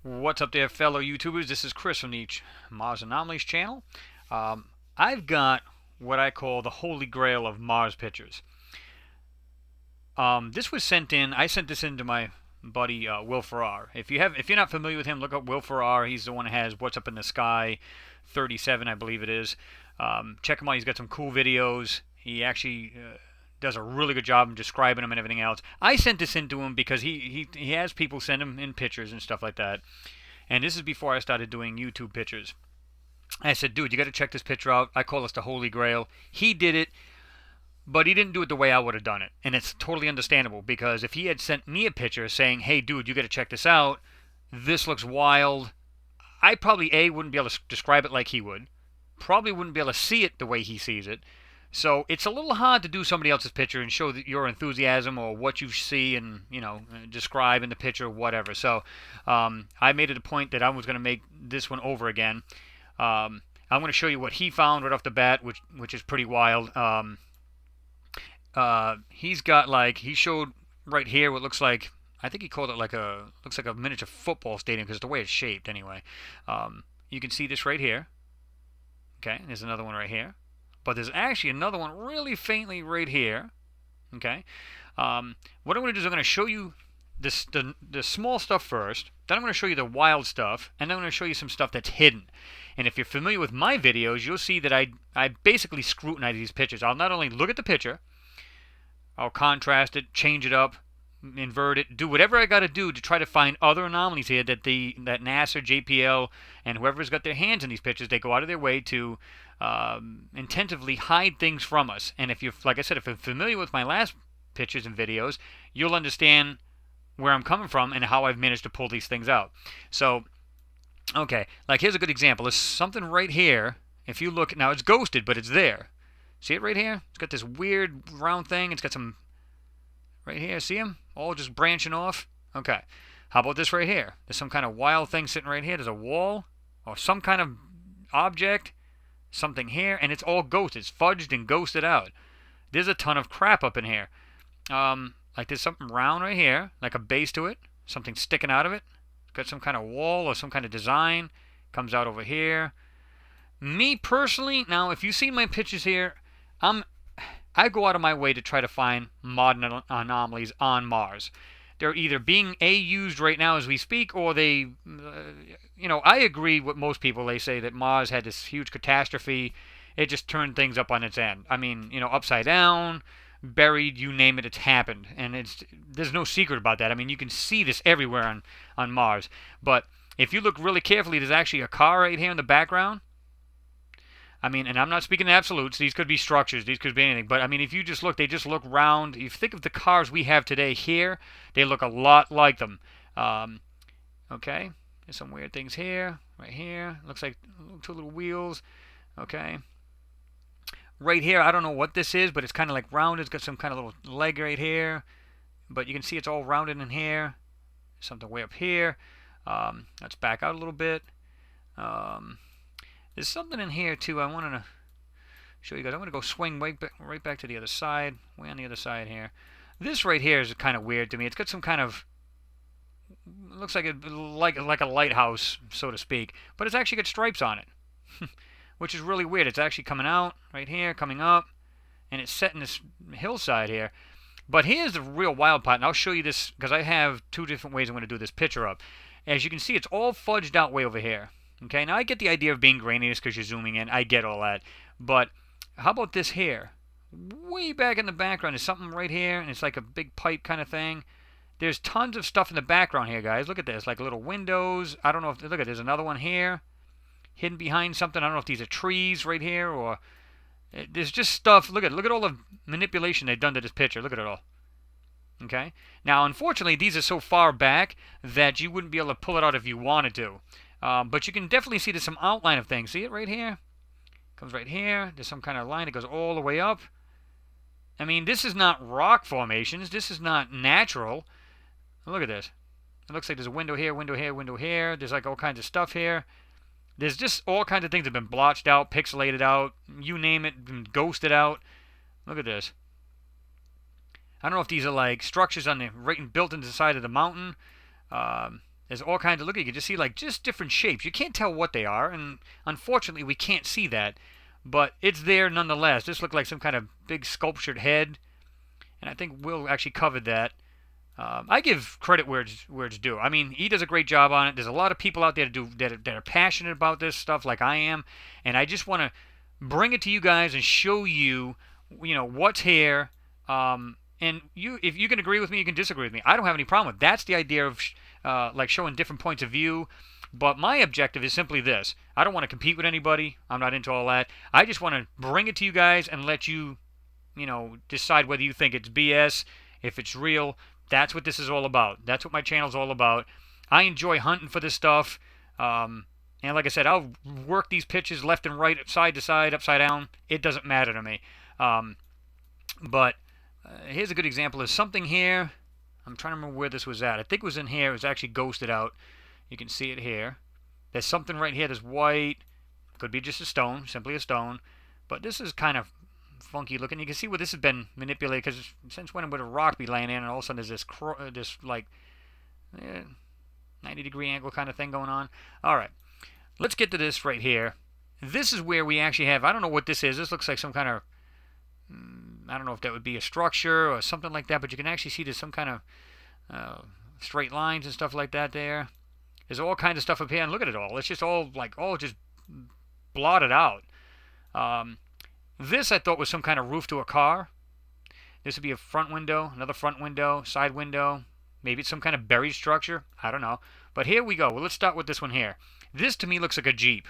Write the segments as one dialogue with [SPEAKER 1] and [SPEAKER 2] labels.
[SPEAKER 1] What's up there, fellow YouTubers? This is Chris from the Mars Anomalies channel. I've got what I call the holy grail of Mars pictures. This was sent in. I sent this in to my buddy Will Farrar. If you're not familiar with him, look up Will Farrar. He's the one that has "What's Up in the Sky" 37, I believe it is. Check him out. He's got some cool videos. He actually does a really good job of describing them and everything else. I sent this in to him because he has people send him in pictures and stuff like that. And this is before I started doing YouTube pictures. I said, dude, you got to check this picture out. I call this the Holy Grail. He did it, but he didn't do it the way I would have done it. And it's totally understandable because if he had sent me a picture saying, hey, dude, you got to check this out, this looks wild, I probably, A, wouldn't be able to describe it like he would. Probably wouldn't be able to see it the way he sees it. So it's a little hard to do somebody else's picture and show that your enthusiasm or what you see and describe in the picture or whatever. So I made it a point that I was going to make this one over again. I'm going to show you what he found right off the bat, which is pretty wild. He's got he showed right here what looks like, I think he called it looks like a miniature football stadium because the way it's shaped anyway. You can see this right here. Okay, there's another one right here. But there's actually another one really faintly right here. Okay. What I'm going to do is I'm going to show you the small stuff first. Then I'm going to show you the wild stuff. And then I'm going to show you some stuff that's hidden. And if you're familiar with my videos, you'll see that I basically scrutinize these pictures. I'll not only look at the picture, I'll contrast it, change it up, invert it, do whatever I got to do to try to find other anomalies here that NASA, JPL, and whoever's got their hands in these pictures, they go out of their way to intentively hide things from us. And if you're, like I said, if you're familiar with my last pictures and videos, you'll understand where I'm coming from and how I've managed to pull these things out. So, okay, like here's a good example. There's something right here. If you look, now it's ghosted, but it's there. See it right here? It's got this weird round thing. It's got some right here. See them? All just branching off. Okay. How about this right here? There's some kind of wild thing sitting right here. There's a wall or some kind of object, something here, and it's all ghosted. It's fudged and ghosted out. There's a ton of crap up in here. Like there's something round right here, like a base to it, something sticking out of it. It's got some kind of wall or some kind of design. Comes out over here. Me personally, now if you see my pictures here, I go out of my way to try to find modern anomalies on Mars. They're either being used right now as we speak, or they, I agree with most people. They say that Mars had this huge catastrophe. It just turned things up on its end. I mean, upside down, buried, you name it, it's happened. And there's no secret about that. I mean, you can see this everywhere on Mars. But if you look really carefully, there's actually a car right here in the background. I mean, and I'm not speaking in absolutes. These could be structures. These could be anything. But, I mean, if you just look, they just look round. If you think of the cars we have today here, they look a lot like them. Okay. There's some weird things here. Right here. Looks like two little wheels. Okay. Right here, I don't know what this is, but it's kind of like rounded. It's got some kind of little leg right here. But you can see it's all rounded in here. Something way up here. Let's back out a little bit. There's something in here too I wanted to show you guys. I'm going to go swing right back to the other side, way on the other side here. This right here is kind of weird to me. It's got some kind of, looks like like a lighthouse, so to speak, but it's actually got stripes on it, which is really weird. It's actually coming out right here, coming up, and it's set in this hillside here. But here's the real wild part, and I'll show you this because I have two different ways I'm going to do this picture up. As you can see, it's all fudged out way over here. Okay, now I get the idea of being graininess because you're zooming in. I get all that. But how about this here? Way back in the background, there's something right here, and it's like a big pipe kind of thing. There's tons of stuff in the background here, guys. Look at this, like little windows. I don't know if, look at, there's another one here, hidden behind something. I don't know if these are trees right here, or there's just stuff. Look at all the manipulation they've done to this picture. Look at it all. Okay? Now, unfortunately, these are so far back that you wouldn't be able to pull it out if you wanted to. But you can definitely see there's some outline of things. See it right here? Comes right here. There's some kind of line that goes all the way up. I mean, this is not rock formations. This is not natural. Look at this. It looks like there's a window here, window here, window here. There's like all kinds of stuff here. There's just all kinds of things that have been blotched out, pixelated out, you name it, ghosted out. Look at this. I don't know if these are like structures on the right built into the side of the mountain. There's all kinds of, look, you can just see like just different shapes. You can't tell what they are, and unfortunately we can't see that, but it's there nonetheless. This looked like some kind of big sculptured head, and I think Will actually covered that. I give credit where it's due. I mean, he does a great job on it. There's a lot of people out there that are passionate about this stuff, like I am, and I just want to bring it to you guys and show you, what's here. And if you can agree with me, you can disagree with me. I don't have any problem with it. That's the idea of like showing different points of view. But my objective is simply this: I don't want to compete with anybody. I'm not into all that. I just want to bring it to you guys and let you, decide whether you think it's BS, if it's real. That's what this is all about. That's what my channel's all about. I enjoy hunting for this stuff. And like I said, I'll work these pitches left and right, side to side, upside down. It doesn't matter to me. But here's a good example. There's something here. I'm trying to remember where this was at. I think it was in here. It was actually ghosted out. You can see it here. There's something right here. There's white. Could be just a stone, simply a stone. But this is kind of funky looking. You can see where this has been manipulated, because since when would a rock be laying in, and all of a sudden there's this like 90-degree angle kind of thing going on. All right, let's get to this right here. This is where we actually have, I don't know what this is. This looks like some kind of, I don't know if that would be a structure or something like that, but you can actually see there's some kind of straight lines and stuff like that there. There's all kinds of stuff up here, and look at it all. It's just all just blotted out. This I thought was some kind of roof to a car. This would be a front window, another front window, side window. Maybe it's some kind of buried structure. I don't know. But here we go. Well, let's start with this one here. This to me looks like a Jeep.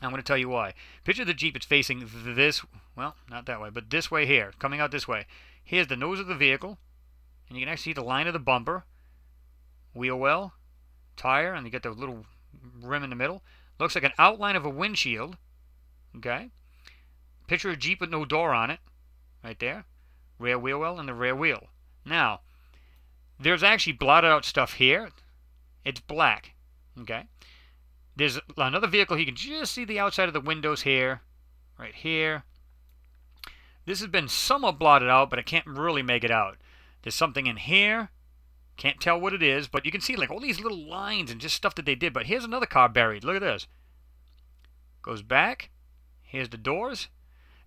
[SPEAKER 1] I'm going to tell you why. Picture the Jeep. It's facing this, well, not that way, but this way here, coming out this way. Here's the nose of the vehicle, and you can actually see the line of the bumper, wheel well, tire, and you get the little rim in the middle. Looks like an outline of a windshield. Okay. Picture a Jeep with no door on it, right there. Rear wheel well and the rear wheel. Now, there's actually blotted out stuff here. It's black. Okay. There's another vehicle. You can just see the outside of the windows here, right here. This has been somewhat blotted out, but I can't really make it out. There's something in here. Can't tell what it is, but you can see like all these little lines and just stuff that they did. But here's another car buried. Look at this. Goes back. Here's the doors.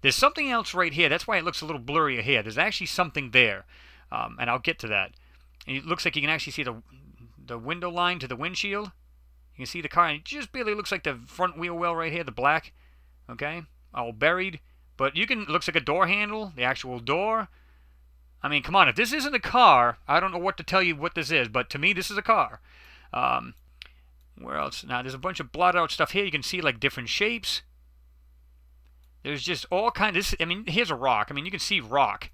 [SPEAKER 1] There's something else right here. That's why it looks a little blurrier here. There's actually something there, and I'll get to that. And it looks like you can actually see the window line to the windshield. You can see the car, and it just barely looks like the front wheel well right here, the black. Okay, all buried. But you can, it looks like a door handle, the actual door. I mean, come on, if this isn't a car, I don't know what to tell you what this is, but to me, this is a car. Where else? Now, there's a bunch of blotted out stuff here. You can see like different shapes. There's just all kinds of, I mean, here's a rock. I mean, you can see rock.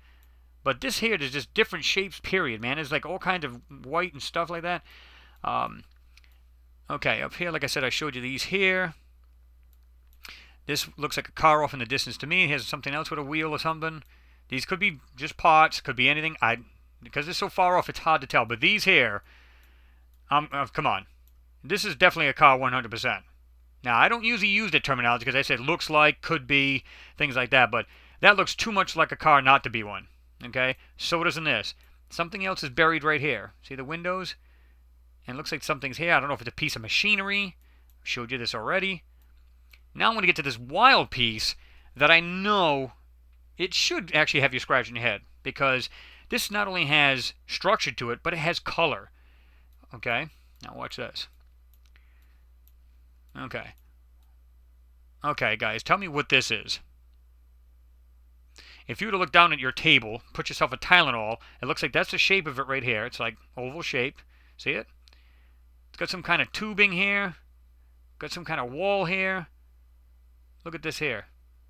[SPEAKER 1] But this here, there's just different shapes, period, man. There's like all kinds of white and stuff like that. Okay, up here, like I said, I showed you these here. This looks like a car off in the distance to me. Here's something else with a wheel or something. These could be just parts, could be anything. Because it's so far off, it's hard to tell. But these here, come on. This is definitely a car 100%. Now, I don't usually use the terminology because I said looks like, could be, things like that. But that looks too much like a car not to be one. Okay? So doesn't this. Something else is buried right here. See the windows? And it looks like something's here. I don't know if it's a piece of machinery. I showed you this already. Now I'm going to get to this wild piece that I know it should actually have you scratching your head. Because this not only has structure to it, but it has color. Okay? Now watch this. Okay. Okay, guys, tell me what this is. If you were to look down at your table, put yourself a Tylenol, it looks like that's the shape of it right here. It's like oval shaped. See it? It's got some kind of tubing here. Got some kind of wall here. Look at this here.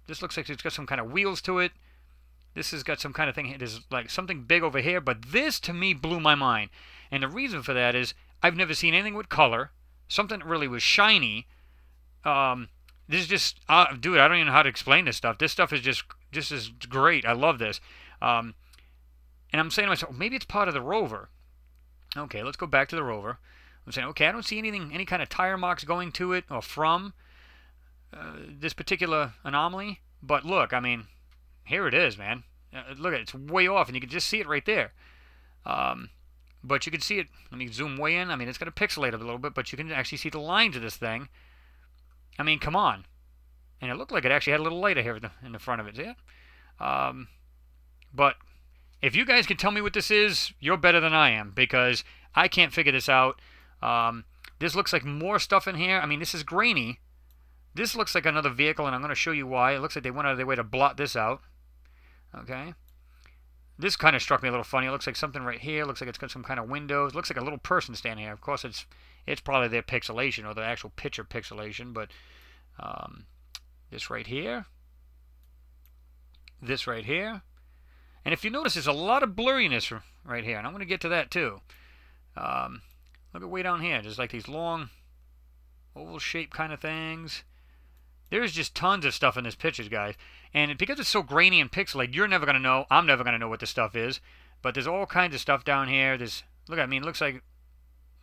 [SPEAKER 1] This looks like it's got some kind of wheels to it. This has got some kind of thing. There's like something big over here, but this to me blew my mind. And the reason for that is I've never seen anything with color. Something that really was shiny. This is just, dude, I don't even know how to explain this stuff. This stuff is just is great. I love this. And I'm saying to myself, maybe it's part of the rover. Okay, let's go back to the rover. I'm saying, okay, I don't see anything, any kind of tire marks going to it or from this particular anomaly. But look, I mean, here it is, man. Look at it. It's way off, and you can just see it right there. But you can see it. Let me zoom way in. I mean, it's going to pixelate a little bit, but you can actually see the lines of this thing. I mean, come on. And it looked like it actually had a little lighter here in the front of it. See it? But if you guys can tell me what this is, you're better than I am, because I can't figure this out. This looks like more stuff in here. I mean, this is grainy. This looks like another vehicle, and I'm going to show you why. It looks like they went out of their way to blot this out. Okay. This kind of struck me a little funny. It looks like something right here. It looks like it's got some kind of windows. It looks like a little person standing here. Of course, it's probably their pixelation or the actual picture pixelation. But this right here. This right here. And if you notice, there's a lot of blurriness right here. And I'm going to get to that too. Look at way down here. There's like these long oval shape kind of things. There's just tons of stuff in this pictures, guys. And because it's so grainy and pixelated, you're never going to know. I'm never going to know what this stuff is. But there's all kinds of stuff down here. There's, look, I mean, it looks like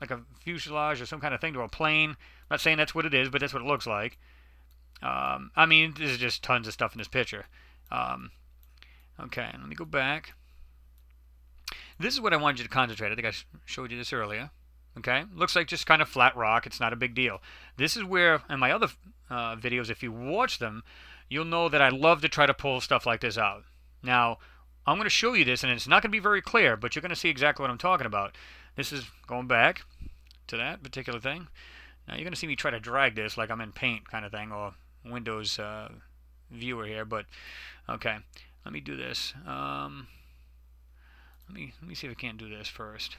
[SPEAKER 1] a fuselage or some kind of thing to a plane. I'm not saying that's what it is, but that's what it looks like. I mean, there's just tons of stuff in this picture. Okay, let me go back. This is what I wanted you to concentrate. I think I showed you this earlier. Okay, looks like just kind of flat rock. It's not a big deal. This is where, in my other videos, if you watch them, you'll know that I love to try to pull stuff like this out. Now, I'm going to show you this, and it's not going to be very clear, but you're going to see exactly what I'm talking about. This is going back to that particular thing. Now, you're going to see me try to drag this like I'm in Paint kind of thing, or Windows viewer here, but okay. Let me do this. Let me see if I can't do this first.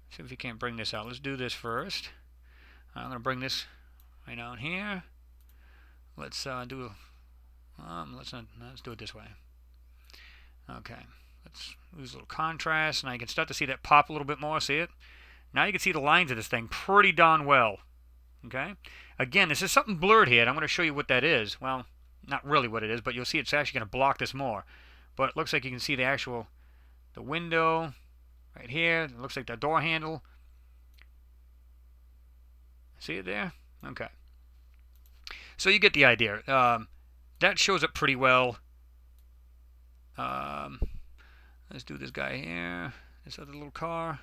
[SPEAKER 1] See if we can't bring this out. Let's do this first. I'm going to bring this right down here. Let's let's do it this way. Okay. Let's lose a little contrast. Now you can start to see that pop a little bit more. See it? Now you can see the lines of this thing pretty darn well. Okay. Again, this is something blurred here. And I'm going to show you what that is. Well, not really what it is, but you'll see it's actually going to block this more. But it looks like you can see the window right here. It looks like the door handle. See it there? Okay. So you get the idea. That shows up pretty well. Let's do this guy here. This other little car.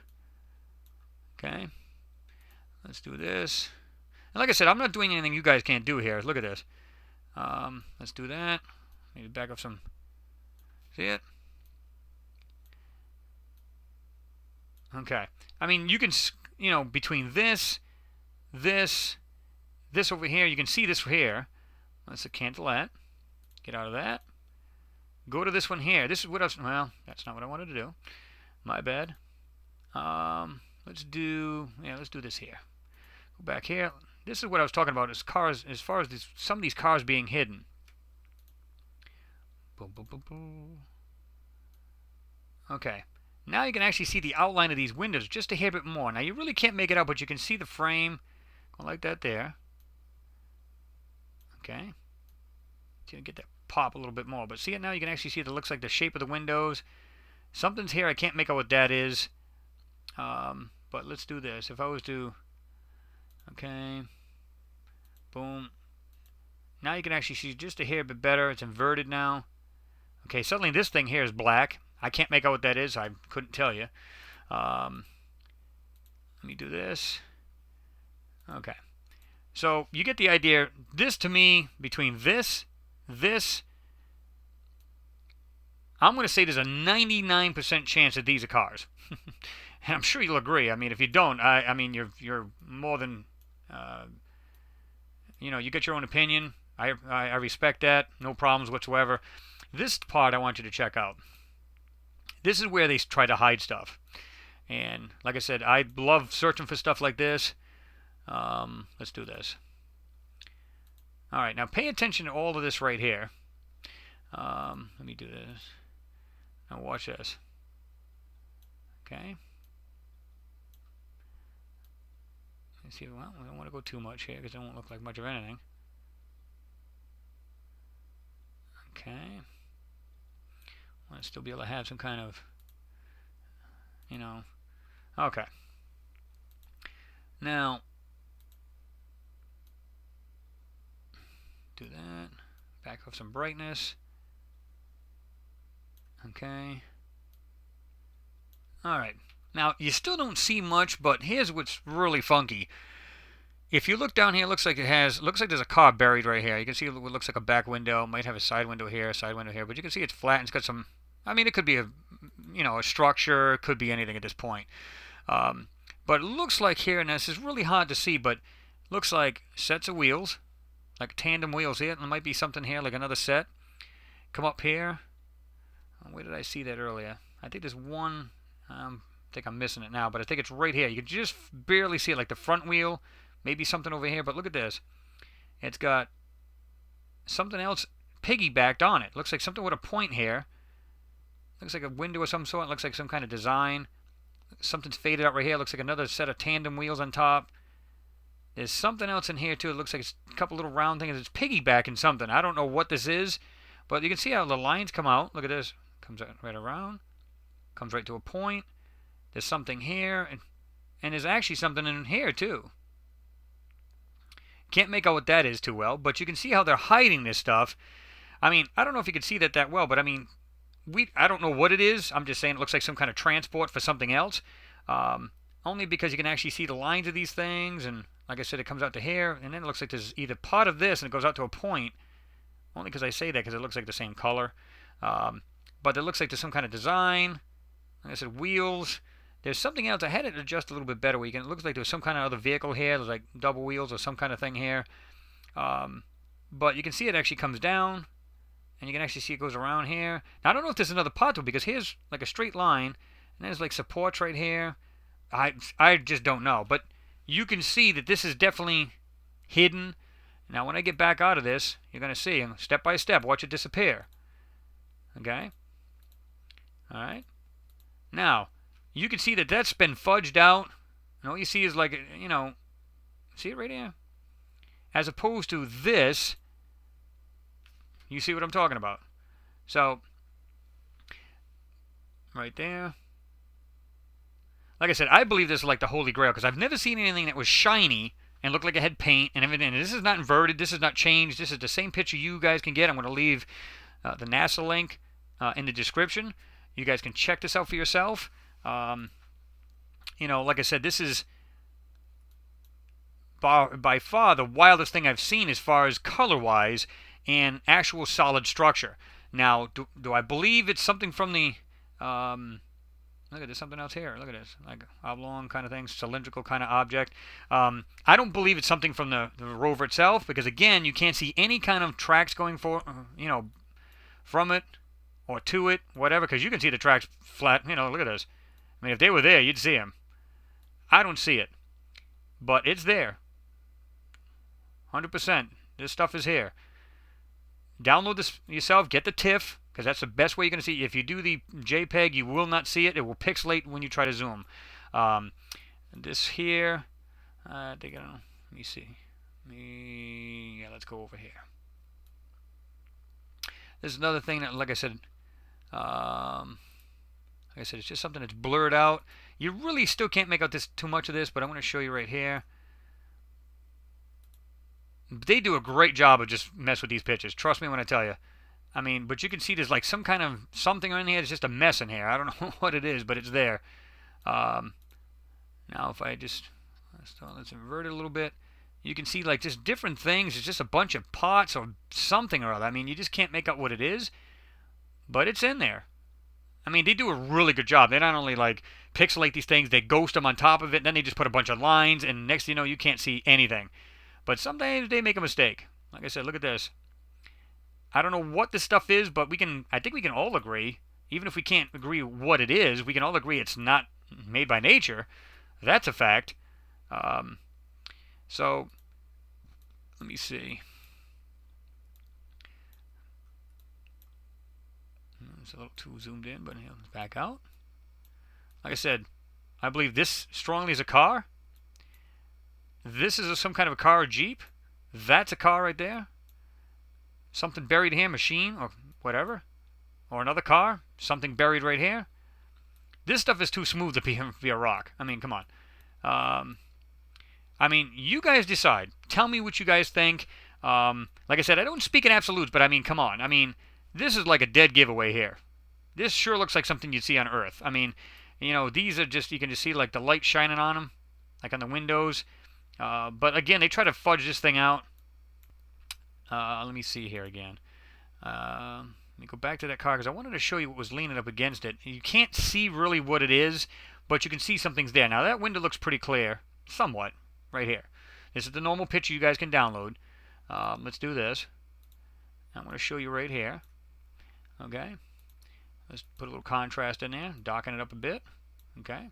[SPEAKER 1] Okay. Let's do this. And like I said, I'm not doing anything you guys can't do here. Look at this. Let's do that. Maybe back up some. See it? Okay. I mean, you can, you know, between this over here, you can see this here. Let's cancel that. Get out of that. Go to this one here. This is what I was, well, that's not what I wanted to do. My bad. Let's do this here. Go back here. This is what I was talking about, is cars, as far as some of these cars being hidden. Boom, boom, boom, boom. Okay. Now you can actually see the outline of these windows just a hair bit more. Now you really can't make it out, but you can see the frame going like that there. Okay. So you get that pop a little bit more. But see it now? You can actually see it looks like the shape of the windows. Something's here. I can't make out what that is. But let's do this. If I was to... Okay. Boom. Now you can actually see just a hair bit better. It's inverted now. Okay, suddenly this thing here is black. I can't make out what that is. I couldn't tell you. Let me do this. Okay. So you get the idea. This to me, between this, I'm going to say there's a 99% chance that these are cars. And I'm sure you'll agree. I mean, if you don't, I mean, you're more than, you know, you get your own opinion. I respect that. No problems whatsoever. This part I want you to check out. This is where they try to hide stuff. And like I said, I love searching for stuff like this. Let's do this. All right, now pay attention to all of this right here. Let me do this. Now watch this. Okay. Let's see. Well, we don't want to go too much here because it won't look like much of anything. Okay. Want to still be able to have some kind of, you know. Okay. Now, do that. Back off some brightness. Okay. All right. Now, you still don't see much, but here's what's really funky. If you look down here, it looks like there's a car buried right here. You can see what looks like a back window. It might have a side window here, but you can see it's flat and it's got some, I mean, it could be a structure, it could be anything at this point. Um, but it looks like here, and this is really hard to see, but looks like sets of wheels, like tandem wheels here. There might be something here, like another set. Come up here. Where did I see that earlier? I think there's one, I think I'm missing it now, but I think it's right here. You can just barely see it, like the front wheel. Maybe something over here, but look at this. It's got something else piggybacked on it. Looks like something with a point here. Looks like a window of some sort. Looks like some kind of design. Something's faded out right here. Looks like another set of tandem wheels on top. There's something else in here too. It looks like it's a couple little round things. It's piggybacking something. I don't know what this is, but you can see how the lines come out. Look at this. Comes right around. Comes right to a point. There's something here, and there's actually something in here too. Can't make out what that is too well, but you can see how they're hiding this stuff. I mean, I don't know if you can see that well, but I mean, I don't know what it is. I'm just saying it looks like some kind of transport for something else. Only because you can actually see the lines of these things, and like I said, it comes out to here, and then it looks like there's either part of this and it goes out to a point. Only because I say that because it looks like the same color. But it looks like there's some kind of design. Like I said, wheels. There's something else. I had it adjust a little bit better. It looks like there's some kind of other vehicle here. There's like double wheels or some kind of thing here. But you can see it actually comes down, and you can actually see it goes around here. Now, I don't know if there's another part to it, because here's like a straight line, and there's like supports right here. I just don't know. But you can see that this is definitely hidden. Now, when I get back out of this, you're going to see, step by step, watch it disappear. Okay? All right? Now, you can see that that's been fudged out. And all you see is like, see it right here? As opposed to this, you see what I'm talking about. So, right there. Like I said, I believe this is like the Holy Grail, because I've never seen anything that was shiny and looked like it had paint and everything. And this is not inverted. This is not changed. This is the same picture you guys can get. I'm going to leave the NASA link in the description. You guys can check this out for yourself. Like I said, this is by far the wildest thing I've seen as far as color-wise and actual solid structure. Now, do I believe it's something from the... look at this, something else here. Look at this, like oblong kind of thing, cylindrical kind of object. I don't believe it's something from the rover itself, because again, you can't see any kind of tracks going from it or to it, whatever, because you can see the tracks flat. Look at this. I mean, if they were there, you'd see them. I don't see it, but it's there. 100%. This stuff is here. Download this yourself. Get the TIFF, because that's the best way you're going to see it. If you do the JPEG, you will not see it. It will pixelate when you try to zoom. This here, let me see. Yeah, let's go over here. This is another thing that, like I said, it's just something that's blurred out. You really still can't make out too much of this, but I'm going to show you right here. They do a great job of just mess with these pictures. Trust me when I tell you. I mean, but you can see there's like some kind of something in here. It's just a mess in here. I don't know what it is, but it's there. Now, if I let's invert it a little bit. You can see like just different things. It's just a bunch of pots or something or other. I mean, you just can't make out what it is, but it's in there. I mean, they do a really good job. They not only like pixelate these things, they ghost them on top of it, and then they just put a bunch of lines, and next thing you know, you can't see anything. But sometimes they make a mistake. Like I said, look at this. I don't know what this stuff is, but I think we can all agree, even if we can't agree what it is, we can all agree it's not made by nature. That's a fact. So, let me see. It's a little too zoomed in, but back out. Like I said, I believe this strongly is a car. This is some kind of a car or Jeep. That's a car right there. Something buried here, machine or whatever. Or another car. Something buried right here. This stuff is too smooth to be a rock. I mean, come on. I mean, you guys decide. Tell me what you guys think. Like I said, I don't speak in absolutes, but I mean, come on. I mean, this is like a dead giveaway here. This sure looks like something you'd see on Earth. I mean, You know, these are just, you can just see like the light shining on them, like on the windows. But again, they try to fudge this thing out. Let me see here again. Let me go back to that car because I wanted to show you what was leaning up against it. You can't see really what it is, but you can see something's there. Now that window looks pretty clear, somewhat, right here. This is the normal picture you guys can download. Let's do this. I'm going to show you right here. Okay. Let's put a little contrast in there, darken it up a bit. Okay.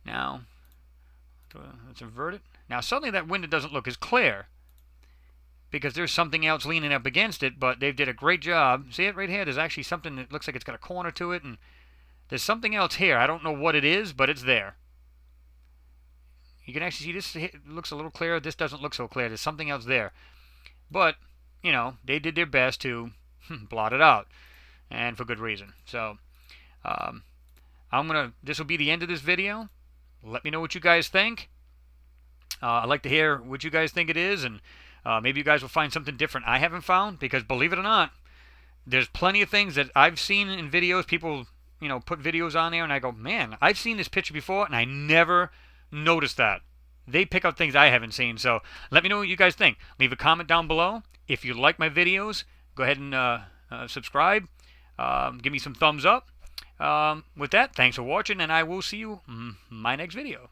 [SPEAKER 1] Now, let's invert it. Now suddenly that window doesn't look as clear because there's something else leaning up against it, but they did a great job. See it right here? There's actually something that looks like it's got a corner to it, and there's something else here. I don't know what it is, but it's there. You can actually see this. It looks a little clearer. This doesn't look so clear. There's something else there. But, you know, they did their best to blot it out, and for good reason. So, this will be the end of this video. Let me know what you guys think. I'd like to hear what you guys think it is, and maybe you guys will find something different I haven't found, because believe it or not, there's plenty of things that I've seen in videos. People, you know, put videos on there, and I go, man, I've seen this picture before, and I never noticed that. They pick up things I haven't seen. So let me know what you guys think. Leave a comment down below. If you like my videos, go ahead and subscribe. Give me some thumbs up. With that, thanks for watching, and I will see you in my next video.